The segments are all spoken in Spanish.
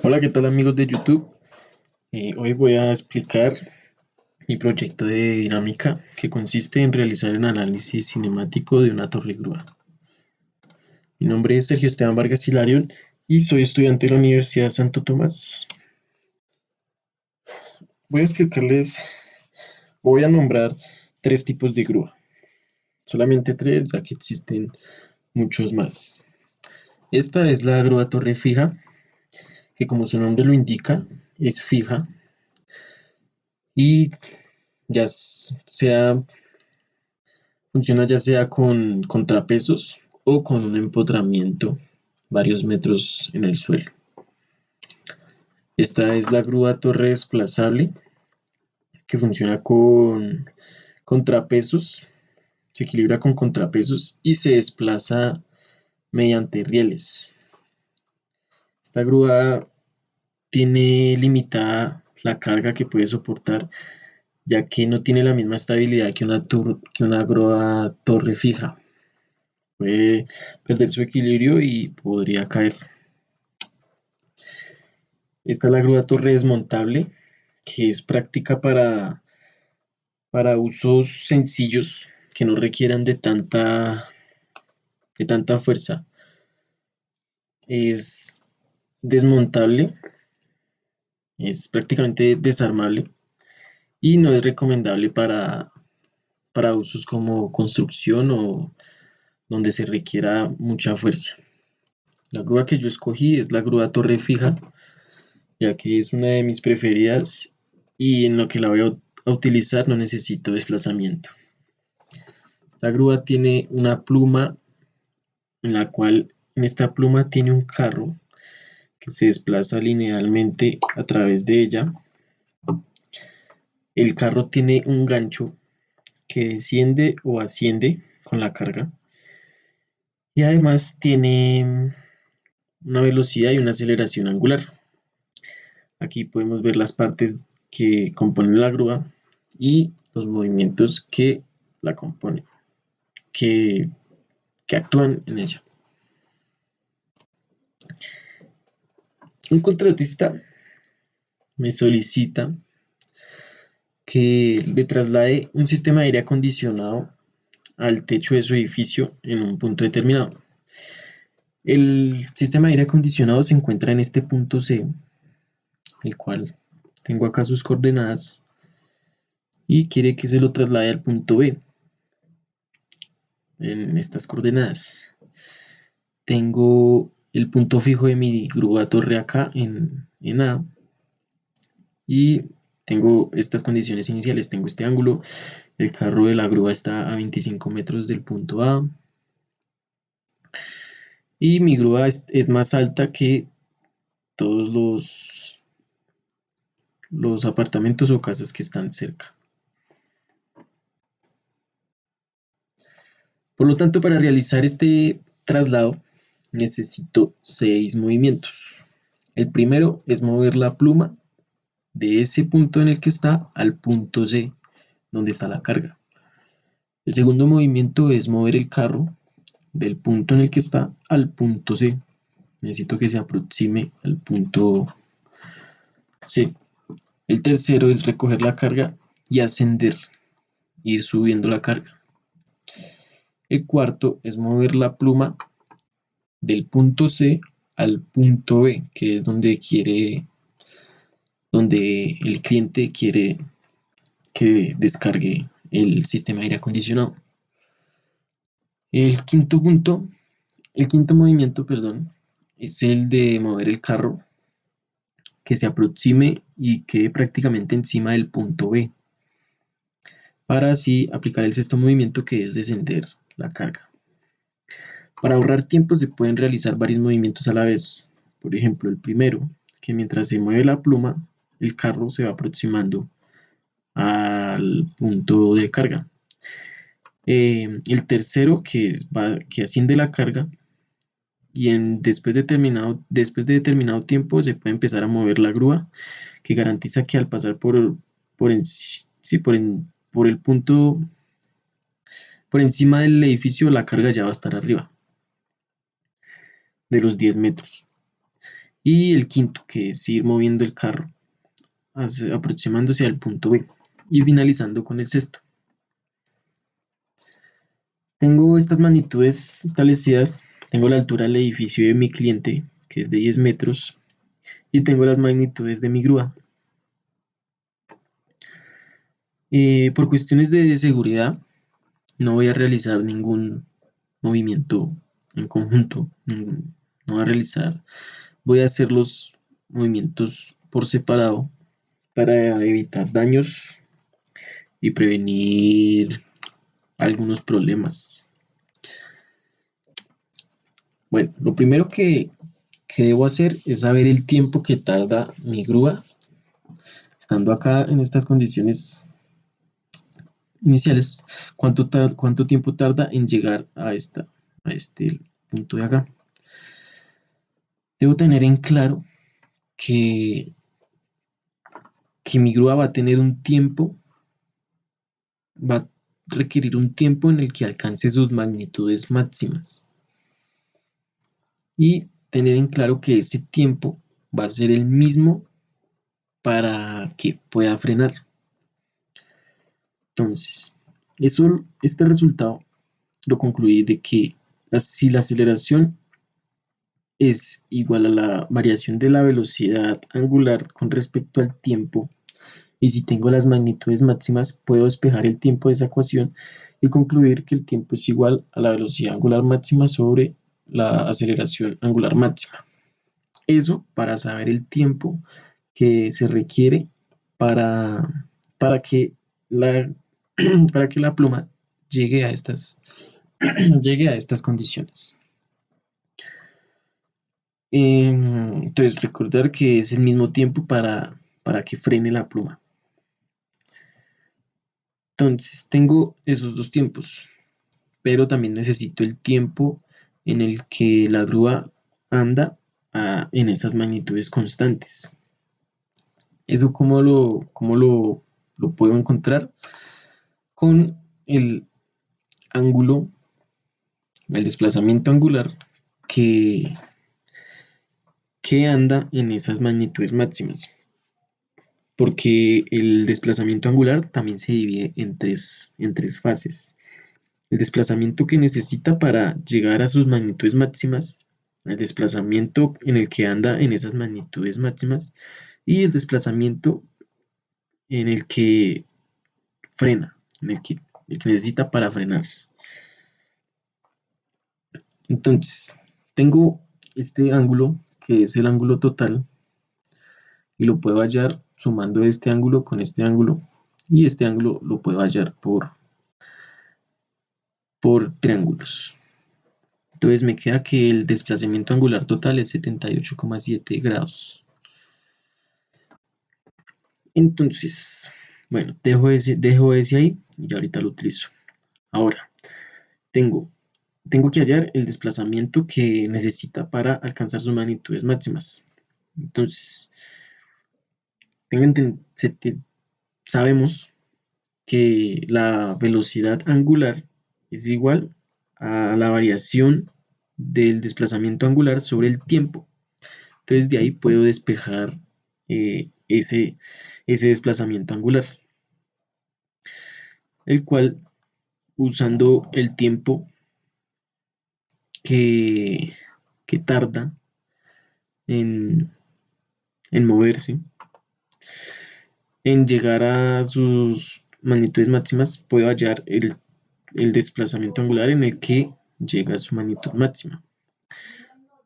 Hola, ¿qué tal amigos de YouTube? Hoy voy a explicar mi proyecto de dinámica que consiste en realizar el análisis cinemático de una torre grúa. Mi nombre es Sergio Esteban Vargas Hilarión y soy estudiante de la Universidad Santo Tomás. Voy a explicarles, voy a nombrar tres tipos de grúa, solamente tres ya que existen muchos más. Esta es la grúa torre fija, que como su nombre lo indica, es fija y funciona ya sea con contrapesos o con un empotramiento varios metros en el suelo. Esta es la grúa torre desplazable que funciona con contrapesos, se equilibra con contrapesos y se desplaza mediante rieles. Esta grúa tiene limitada la carga que puede soportar, ya que no tiene la misma estabilidad que una grúa torre fija. Puede perder su equilibrio y podría caer. Esta es la grúa torre desmontable, que es práctica para usos sencillos que no requieran de tanta fuerza. Es desmontable, es prácticamente desarmable y no es recomendable para usos como construcción o donde se requiera mucha fuerza. La grúa que yo escogí es la grúa torre fija, ya que es una de mis preferidas y en lo que la voy a utilizar no necesito desplazamiento. Esta grúa tiene una pluma en la cual en esta pluma tiene un carro que se desplaza linealmente a través de ella. El carro tiene un gancho que desciende o asciende con la carga y además tiene una velocidad y una aceleración angular. Aquí podemos ver las partes que componen la grúa y los movimientos que la componen, que, que actúan en ella. Un contratista me solicita que le traslade un sistema de aire acondicionado al techo de su edificio en un punto determinado. El sistema de aire acondicionado se encuentra en este punto C, el cual tengo acá sus coordenadas, y quiere que se lo traslade al punto B en estas coordenadas. Tengo el punto fijo de mi grúa torre acá en A y tengo estas condiciones iniciales. Tengo este ángulo, el carro de la grúa está a 25 metros del punto A y mi grúa es más alta que todos los apartamentos o casas que están cerca. Por lo tanto, para realizar este traslado necesito 6 movimientos. El primero es mover la pluma de ese punto en el que está al punto C, donde está la carga. El segundo movimiento es mover el carro del punto en el que está al punto C. Necesito que se aproxime al punto C. El tercero es recoger la carga y ascender, ir subiendo la carga. El cuarto es mover la pluma del punto C al punto B, que es donde el cliente quiere que descargue el sistema de aire acondicionado. El quinto punto, el quinto movimiento, perdón, es el de mover el carro que se aproxime y quede prácticamente encima del punto B, para así aplicar el sexto movimiento que es descender la carga. Para ahorrar tiempo se pueden realizar varios movimientos a la vez. Por ejemplo, el primero, que mientras se mueve la pluma, el carro se va aproximando al punto de carga. El tercero, que asciende la carga y después de determinado tiempo se puede empezar a mover la grúa, que garantiza que al pasar sí, por el punto por encima del edificio, la carga ya va a estar arriba de los 10 metros. Y el quinto, que es ir moviendo el carro aproximándose al punto B y finalizando con el sexto. Tengo estas magnitudes establecidas, tengo la altura del edificio de mi cliente, que es de 10 metros, y tengo las magnitudes de mi grúa. Por cuestiones de seguridad, no voy a realizar ningún movimiento en conjunto, no voy a realizar, voy a hacer los movimientos por separado para evitar daños y prevenir algunos problemas. Bueno, lo primero que debo hacer es saber el tiempo que tarda mi grúa estando acá en estas condiciones iniciales, cuánto tiempo tarda en llegar a este punto de acá. Debo tener en claro que, que mi grúa va a tener un tiempo, va a requerir un tiempo en el que alcance sus magnitudes máximas. Y tener en claro que ese tiempo va a ser el mismo para que pueda frenar. Entonces, este resultado lo concluí de que si la aceleración es igual a la variación de la velocidad angular con respecto al tiempo, y si tengo las magnitudes máximas, puedo despejar el tiempo de esa ecuación y concluir que el tiempo es igual a la velocidad angular máxima sobre la aceleración angular máxima. Eso para saber el tiempo que se requiere para, para que la, para que la pluma llegue a llegue a estas condiciones. Entonces, recordar que es el mismo tiempo para que frene la pluma. Entonces, tengo esos dos tiempos, pero también necesito el tiempo en el que la grúa anda en esas magnitudes constantes. ¿Eso cómo lo puedo encontrar? Con el ángulo, el desplazamiento angular que, que anda en esas magnitudes máximas. Porque el desplazamiento angular también se divide en tres fases. El desplazamiento que necesita para llegar a sus magnitudes máximas, el desplazamiento en el que anda en esas magnitudes máximas y el desplazamiento en el que frena, el que necesita para frenar. Entonces, tengo este ángulo que es el ángulo total y lo puedo hallar sumando este ángulo con este ángulo y este ángulo lo puedo hallar por triángulos. Entonces me queda que el desplazamiento angular total es 78,7 grados. Entonces, bueno, dejo ese ahí y ahorita lo utilizo. Ahora, tengo, tengo que hallar el desplazamiento que necesita para alcanzar sus magnitudes máximas. Entonces, sabemos que la velocidad angular es igual a la variación del desplazamiento angular sobre el tiempo. Entonces de ahí puedo despejar ese desplazamiento angular, el cual usando el tiempo que, que tarda en, en moverse, en llegar a sus magnitudes máximas, puedo hallar el desplazamiento angular en el que llega a su magnitud máxima.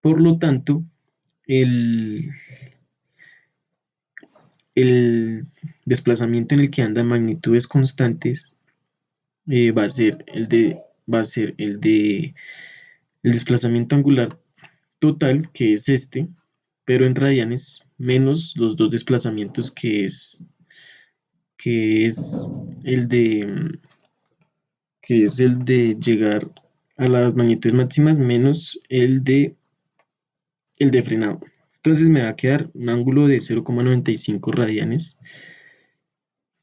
Por lo tanto, el, el desplazamiento en el que anda a magnitudes constantes va a ser el desplazamiento angular total, que es este, pero en radianes, menos los dos desplazamientos que es el de, que es el de llegar a las magnitudes máximas, menos el de frenado. Entonces me va a quedar un ángulo de 0,95 radianes,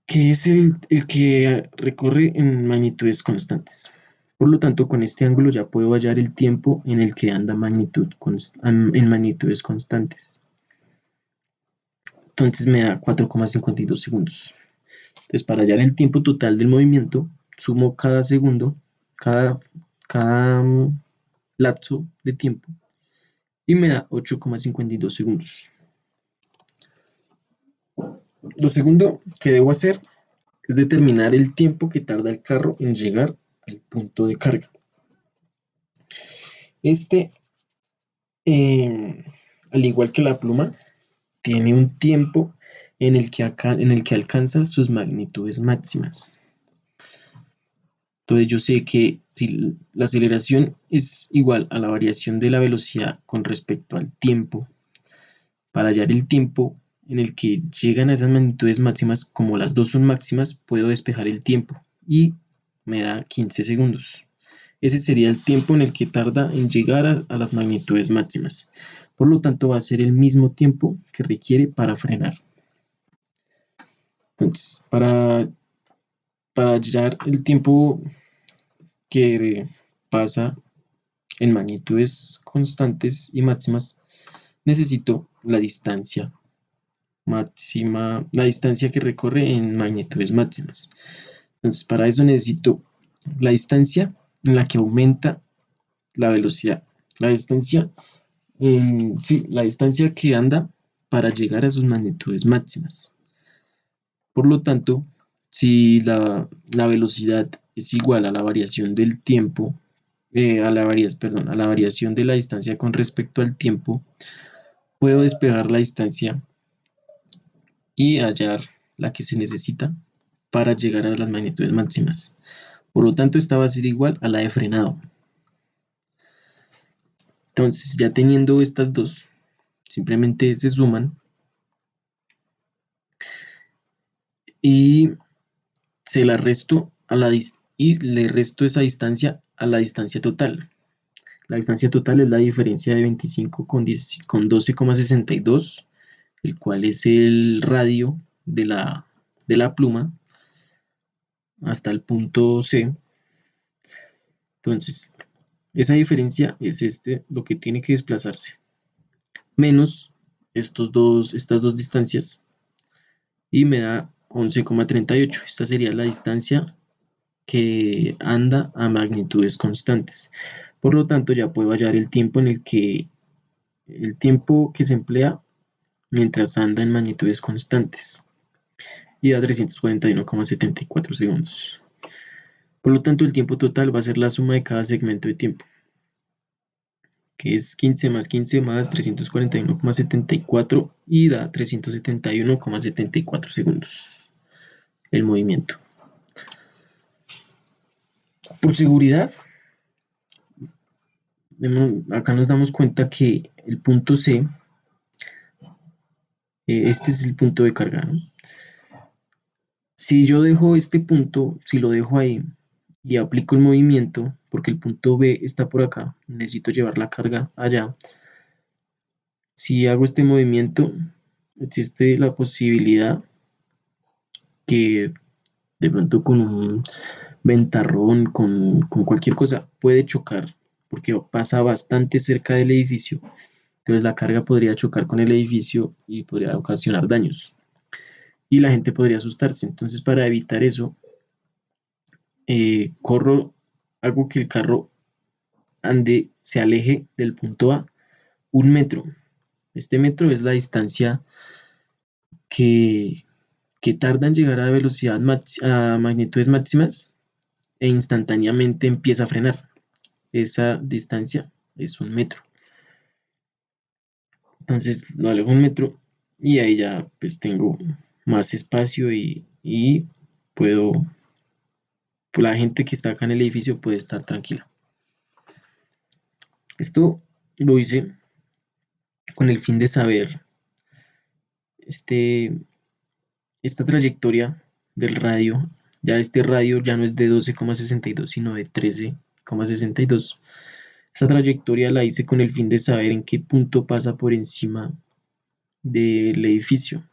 que es el que recorre en magnitudes constantes. Por lo tanto, con este ángulo ya puedo hallar el tiempo en el que anda en magnitudes constantes. Entonces me da 4,52 segundos. Entonces, para hallar el tiempo total del movimiento, sumo cada segundo, cada lapso de tiempo, y me da 8,52 segundos. Lo segundo que debo hacer es determinar el tiempo que tarda el carro en llegar al punto de carga. Este, al igual que la pluma, tiene un tiempo en el que alcanza sus magnitudes máximas. Entonces yo sé que si la aceleración es igual a la variación de la velocidad con respecto al tiempo, para hallar el tiempo en el que llegan a esas magnitudes máximas, como las dos son máximas, puedo despejar el tiempo y me da 15 segundos. Ese sería el tiempo en el que tarda en llegar a las magnitudes máximas. Por lo tanto, va a ser el mismo tiempo que requiere para frenar. Entonces, para hallar el tiempo que pasa en magnitudes constantes y máximas, necesito la distancia máxima, la distancia que recorre en magnitudes máximas. Entonces, para eso necesito la distancia en la que aumenta la velocidad. La distancia, sí, la distancia que anda para llegar a sus magnitudes máximas. Por lo tanto, si la velocidad es igual a la variación del tiempo, a la variación de la distancia con respecto al tiempo, puedo despejar la distancia y hallar la que se necesita para llegar a las magnitudes máximas. Por lo tanto, esta va a ser igual a la de frenado. Entonces, ya teniendo estas dos, simplemente se suman y se la resto y le resto esa distancia a la distancia total. La distancia total es la diferencia de 25 con 12,62, el cual es el radio de la pluma hasta el punto C. Entonces, esa diferencia es lo que tiene que desplazarse, menos estas dos distancias, y me da 11,38. Esta sería la distancia que anda a magnitudes constantes. Por lo tanto, ya puedo hallar el tiempo que se emplea mientras anda en magnitudes constantes, y da 341,74 segundos. Por lo tanto, el tiempo total va a ser la suma de cada segmento de tiempo, que es 15 más 15 más 341,74 y da 371,74 segundos el movimiento. Por seguridad, acá nos damos cuenta que el punto C, este es el punto de carga, ¿no? Si yo dejo este punto, si lo dejo ahí y aplico el movimiento, porque el punto B está por acá, necesito llevar la carga allá. Si hago este movimiento, existe la posibilidad que de pronto con un ventarrón, con cualquier cosa, puede chocar, porque pasa bastante cerca del edificio. Entonces la carga podría chocar con el edificio y podría ocasionar daños. Y la gente podría asustarse. Entonces, para evitar eso, hago que el carro se aleje del punto A 1 metro. Este metro es la distancia que, que tarda en llegar a a magnitudes máximas e instantáneamente empieza a frenar. Esa distancia es 1 metro. Entonces lo alejo 1 metro y ahí ya pues tengo más espacio y puedo, pues, la gente que está acá en el edificio puede estar tranquila. Esto lo hice con el fin de saber este, esta trayectoria del radio. Ya este radio ya no es de 12,62 sino de 13,62. Esta trayectoria la hice con el fin de saber en qué punto pasa por encima del edificio.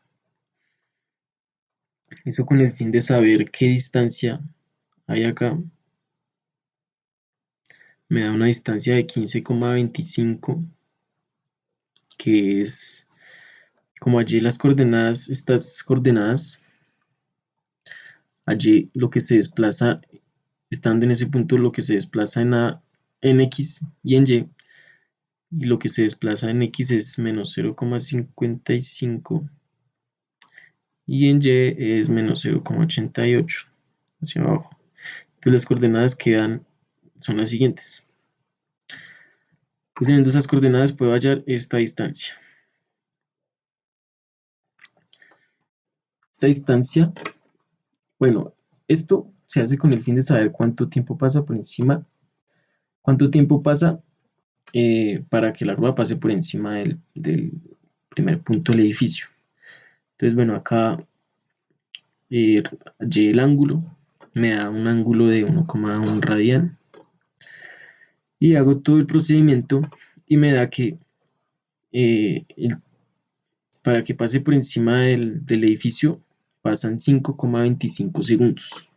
Eso con el fin de saber qué distancia hay acá. Me da una distancia de 15,25, que es Como allí las coordenadas, estas coordenadas, allí lo que se desplaza, estando en ese punto, lo que se desplaza en X y en y lo que se desplaza en X es menos 0,55 y en Y es menos 0,88 hacia abajo. Entonces las coordenadas que dan son las siguientes. Pues teniendo esas coordenadas puedo hallar esta distancia. Esta distancia, bueno, esto se hace con el fin de saber cuánto tiempo pasa por encima, cuánto tiempo pasa para que la grúa pase por encima del primer punto del edificio. Entonces, bueno, acá y el ángulo me da un ángulo de 1,1 radian y hago todo el procedimiento y me da que para que pase por encima del edificio pasan 5,25 segundos.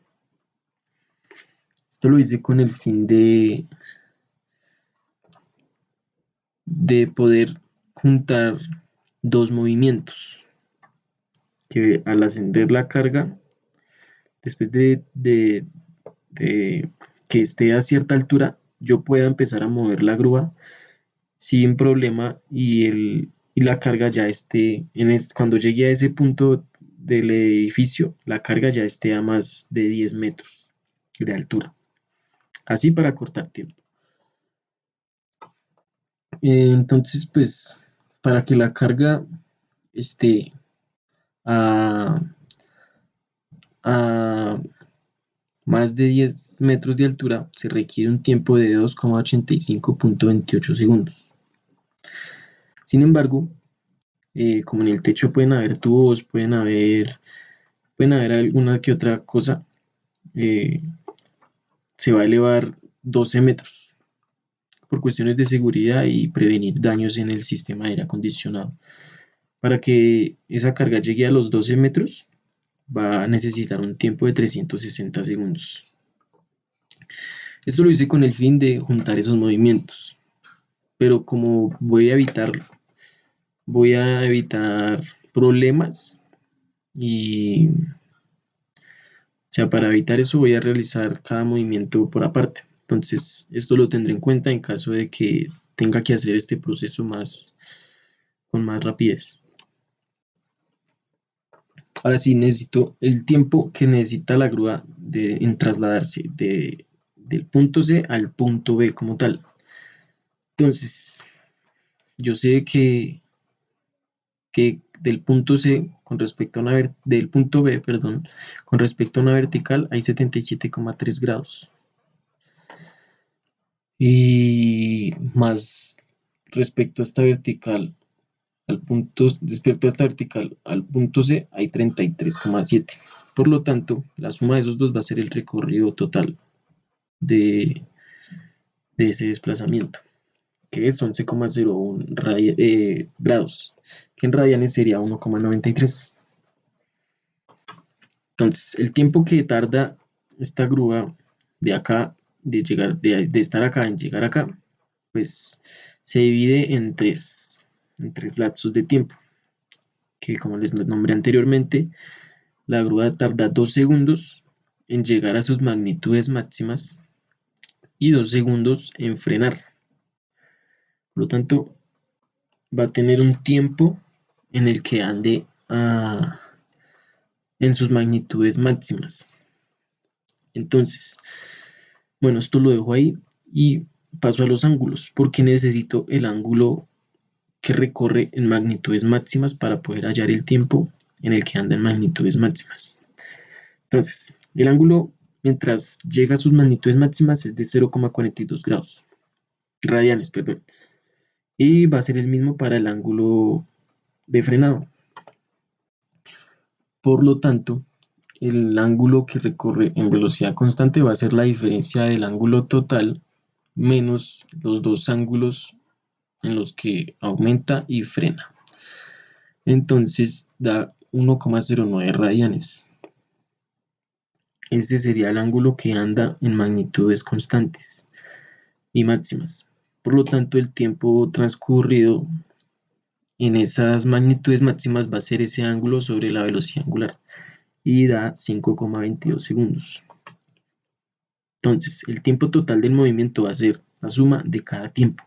Esto lo hice con el fin de poder juntar dos movimientos que al ascender la carga, después de que esté a cierta altura, yo pueda empezar a mover la grúa sin problema y la carga ya esté, cuando llegue a ese punto del edificio, la carga ya esté a más de 10 metros de altura. Así para cortar tiempo. Entonces, pues, para que la carga esté a, a más de 10 metros de altura, se requiere un tiempo de 2,85.28 segundos. Sin embargo, como en el techo pueden haber tubos, pueden haber alguna que otra cosa, eh, se va a elevar 12 metros por cuestiones de seguridad y prevenir daños en el sistema de aire acondicionado. Para que esa carga llegue a los 12 metros, va a necesitar un tiempo de 360 segundos. Esto lo hice con el fin de juntar esos movimientos, pero como voy a evitar problemas y, o sea, para evitar eso voy a realizar cada movimiento por aparte. Entonces, esto lo tendré en cuenta en caso de que tenga que hacer este proceso con más rapidez. Ahora sí, necesito el tiempo que necesita la grúa en trasladarse del punto C al punto B como tal. Entonces, yo sé que del punto C con respecto a del punto B, perdón, con respecto a una vertical hay 77,3 grados. Y más respecto a esta vertical respecto a esta vertical al punto C hay 33,7. Por lo tanto, la suma de esos dos va a ser el recorrido total de, de ese desplazamiento, que es 11,01 grados, que en radianes sería 1,93. Entonces, el tiempo que tarda esta grúa de acá, de estar acá en llegar acá, pues se divide en tres lapsos de tiempo, que como les nombré anteriormente, la grúa tarda 2 segundos en llegar a sus magnitudes máximas y 2 segundos en frenar. Por lo tanto, va a tener un tiempo en el que ande en sus magnitudes máximas. Entonces, bueno, esto lo dejo ahí y paso a los ángulos, porque necesito el ángulo que recorre en magnitudes máximas para poder hallar el tiempo en el que anda en magnitudes máximas. Entonces, el ángulo mientras llega a sus magnitudes máximas es de 0,42 grados, radianes, perdón. Y va a ser el mismo para el ángulo de frenado. Por lo tanto, el ángulo que recorre en velocidad constante va a ser la diferencia del ángulo total menos los dos ángulos en los que aumenta y frena. Entonces da 1,09 radianes. Ese sería el ángulo que anda en magnitudes constantes y máximas. Por lo tanto, el tiempo transcurrido en esas magnitudes máximas va a ser ese ángulo sobre la velocidad angular y da 5,22 segundos. Entonces, el tiempo total del movimiento va a ser la suma de cada tiempo.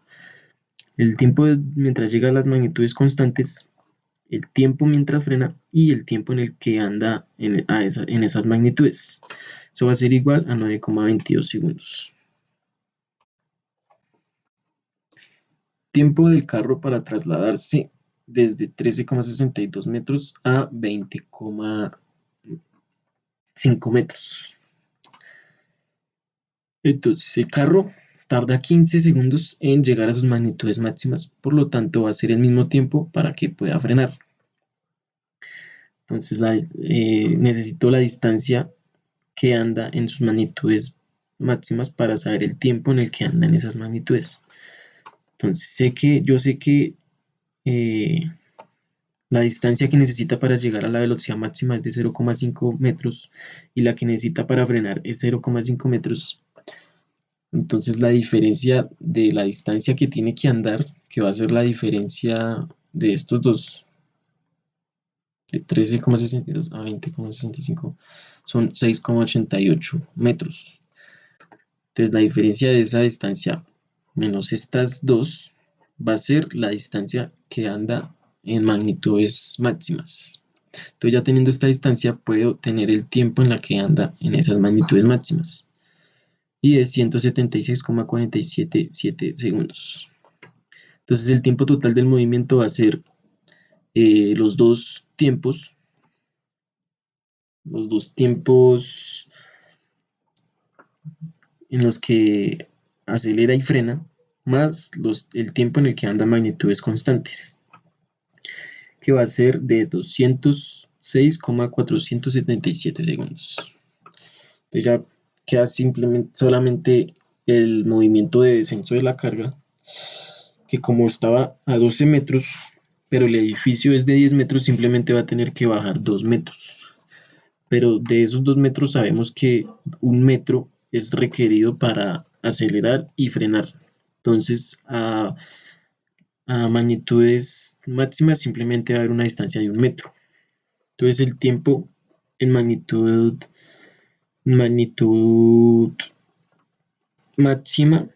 El tiempo mientras llega a las magnitudes constantes, el tiempo mientras frena y el tiempo en el que anda en esas magnitudes. Eso va a ser igual a 9,22 segundos. Tiempo del carro para trasladarse desde 13,62 metros a 20,5 metros. Entonces el carro tarda 15 segundos en llegar a sus magnitudes máximas, por lo tanto va a ser el mismo tiempo para que pueda frenar. Entonces necesito la distancia que anda en sus magnitudes máximas para saber el tiempo en el que anda en esas magnitudes. Entonces yo sé que la distancia que necesita para llegar a la velocidad máxima es de 0,5 metros y la que necesita para frenar es 0,5 metros. Entonces la diferencia de la distancia que tiene que andar, que va a ser la diferencia de estos dos, de 13,62 a 20,65, son 6,88 metros. Entonces la diferencia de esa distancia menos estas dos va a ser la distancia que anda en magnitudes máximas. Entonces ya teniendo esta distancia puedo tener el tiempo en la que anda en esas magnitudes máximas. Y es 176,477 segundos. Entonces el tiempo total del movimiento va a ser los dos tiempos en los que acelera y frena, más el tiempo en el que anda a magnitudes constantes, que va a ser de 206,477 segundos. Entonces ya queda solamente el movimiento de descenso de la carga, que como estaba a 12 metros, pero el edificio es de 10 metros, simplemente va a tener que bajar 2 metros. Pero de esos 2 metros sabemos que 1 metro es requerido para acelerar y frenar. Entonces, a magnitudes máximas simplemente va a haber una distancia de 1 metro. Entonces, el tiempo en magnitud máxima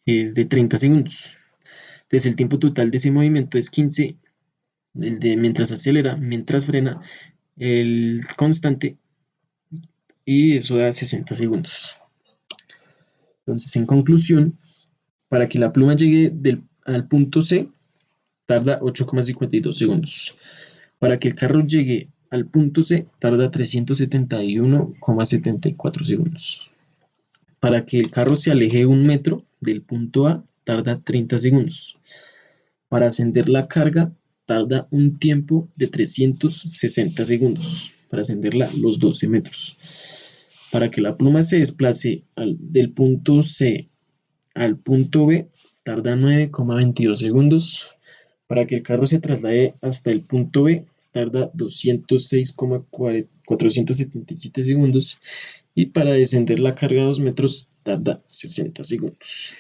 es de 30 segundos. Entonces, el tiempo total de ese movimiento es 15, el de mientras acelera, mientras frena, el constante, y eso da 60 segundos. Entonces, en conclusión, para que la pluma llegue al punto C, tarda 8,52 segundos. Para que el carro llegue al punto C, tarda 371,74 segundos. Para que el carro se aleje 1 metro del punto A, tarda 30 segundos. Para ascender la carga, tarda un tiempo de 360 segundos. Para ascenderla los 12 metros. Para que la pluma se desplace del punto C al punto B, tarda 9,22 segundos. Para que el carro se traslade hasta el punto B, tarda 206,477 segundos. Y para descender la carga a 2 metros, tarda 60 segundos.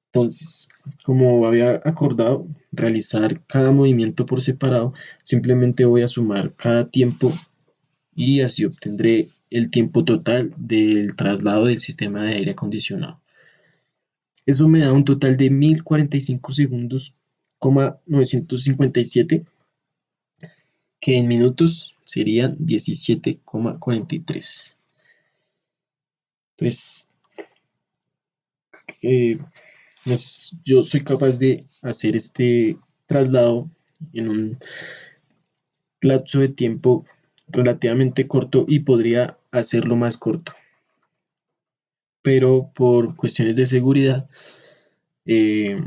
Entonces, como había acordado realizar cada movimiento por separado, simplemente voy a sumar cada tiempo y así obtendré el tiempo total del traslado del sistema de aire acondicionado. Eso me da un total de 1045 segundos, 957, que en minutos serían 17,43. Entonces, yo soy capaz de hacer este traslado en un lapso de tiempo relativamente corto y podría hacerlo más corto. Pero por cuestiones de seguridad, es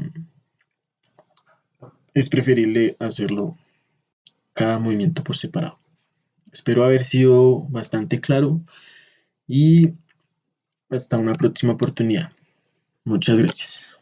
preferible hacerlo cada movimiento por separado. Espero haber sido bastante claro y hasta una próxima oportunidad. Muchas gracias.